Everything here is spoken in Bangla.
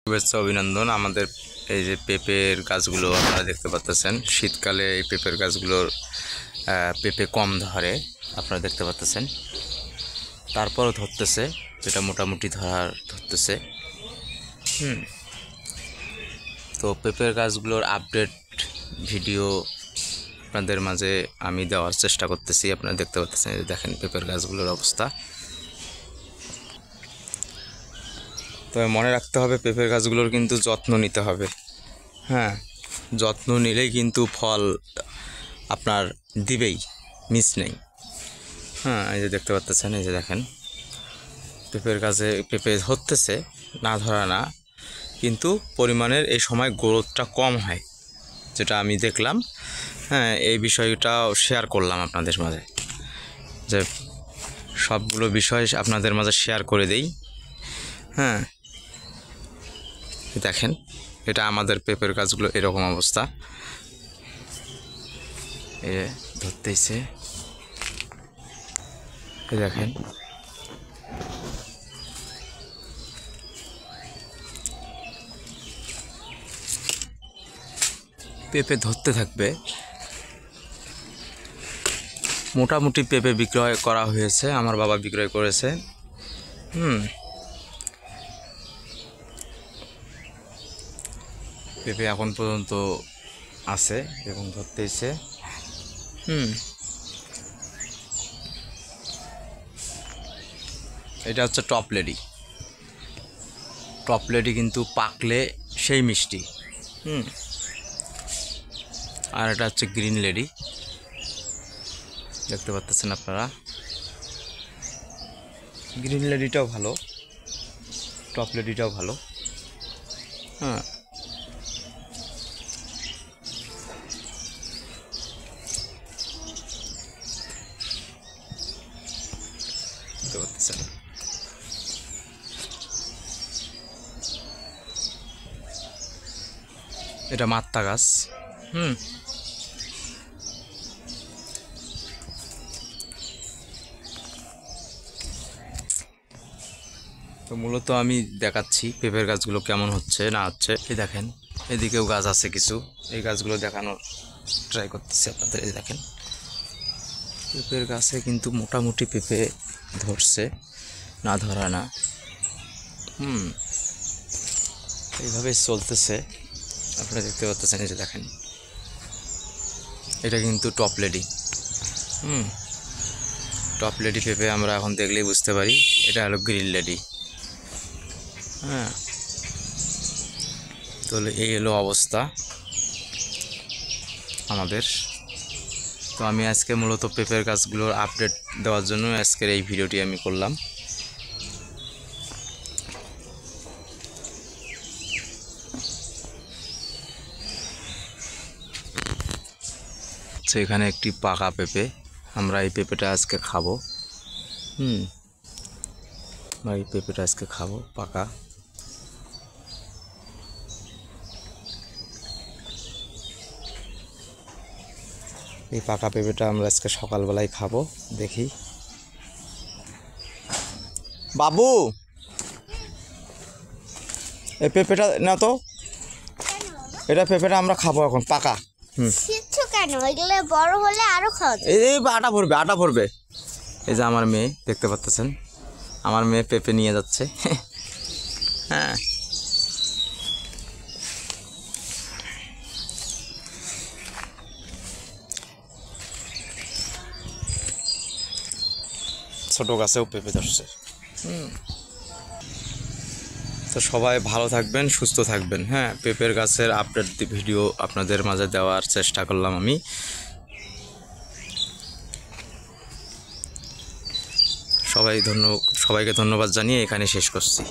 শুভেচ্ছা অভিনন্দন। আমাদের এই যে পেঁপের গাছগুলো আপনারা দেখতে পাচ্ছেন, শীতকালে এই পেঁপের গাছগুলোর পেঁপে কম ধরে আপনারা দেখতে পাচ্ছেন, তারপরও ধরতেছে, যেটা মোটামুটি ধরতেছে। তো পেঁপের গাছগুলোর আপডেট ভিডিও আপনাদের মাঝে আমি দেওয়ার চেষ্টা করতেছি। আপনারা দেখতে পাচ্ছেন, দেখেন পেঁপের গাছগুলোর অবস্থা। তবে মনে রাখতে হবে, পেঁপের গাছগুলোর কিন্তু যত্ন নিতে হবে। হ্যাঁ, যত্ন নিলেই কিন্তু ফল আপনার দিবেই, মিস নেই। হ্যাঁ, এই যে দেখতে পাচ্ছেন, এই যে দেখেন পেঁপের গাছে পেঁপে ধরতেছে, না ধরা না, কিন্তু পরিমাণের এই সময় গ্রোথটা কম হয়, যেটা আমি দেখলাম। হ্যাঁ, এই বিষয়টাও শেয়ার করলাম আপনাদের মাঝে, যে সবগুলো বিষয় আপনাদের মাঝে শেয়ার করে দেই। হ্যাঁ, দেখেন এটা আমাদের পেঁপের গাছগুলো এরকম অবস্থা। এ ধরতেছে, দেখেন পেঁপে ধরতে থাকবে। মোটামুটি পেঁপে বিক্রয় করা হয়েছে, আমার বাবা বিক্রয় করেছে। পেঁপে এখন পর্যন্ত আছে এবং ধরতেছে। এটা হচ্ছে টপ লেডি। টপ লেডি কিন্তু পাকলে সেই মিষ্টি। আর এটা হচ্ছে গ্রিন লেডি, দেখতে পাচ্ছেন আপনারা। গ্রিন লেডিটাও ভালো, টপ লেডিটাও ভালো। হ্যাঁ, দেখতে পাচ্ছেন। এটা মাত্তা গাছ। তো মূলত আমি দেখাচ্ছি পেঁপের গাছগুলো কেমন হচ্ছে না হচ্ছে। এই দেখেন, এদিকেও গাছ আছে কিছু, এই গাছগুলো দেখানোর ট্রাই করতেছি আপনাদের। এই দেখেন পেঁপের গাছে কিন্তু মোটামুটি পেঁপে ধরছে, না ধরা না। এইভাবে চলতেছে, আপনারা দেখতে পাচ্ছেন। এই যে দেখেন, এটা কিন্তু টপ লেডি। টপ লেডি পেঁপে আমরা এখন দেখলেই বুঝতে পারি এটা হলো গ্রিন লেডি। হ্যাঁ, তাহলে এই হলো অবস্থা আমাদের। তো আমি আজকে মূলত পেঁপের গাছগুলোর আপডেট দেওয়ার জন্য আজকের এই ভিডিওটি আমি করলাম। এখানে একটি পাকা পেঁপে, আমরা এই পেঁপেটা আজকে খাবো। এই পেঁপেটা আজকে খাবো পাকা। এই পাকা পেঁপেটা আমরা আজকে সকালবেলায় খাবো। দেখি বাবু, এই পেঁপেটা না তো, এটা পেঁপেটা আমরা খাবো এখন পাকা। বড় হলে আরো খাওয়া যায়। এই আটা ভরবে, আটা ভরবে। এই যে আমার মেয়ে, দেখতে পাচ্ছেন, আমার মেয়ে পেঁপে নিয়ে যাচ্ছে। হ্যাঁ, ছোট গাছেও পেঁপে ধরছে। তো সবাই ভালো থাকবেন, সুস্থ থাকবেন। হ্যাঁ, পেঁপের গাছের আপডেট ভিডিও আপনাদের মাঝে দেওয়ার চেষ্টা করলাম আমি। সবাইকে ধন্যবাদ জানিয়ে এখানে শেষ করছি।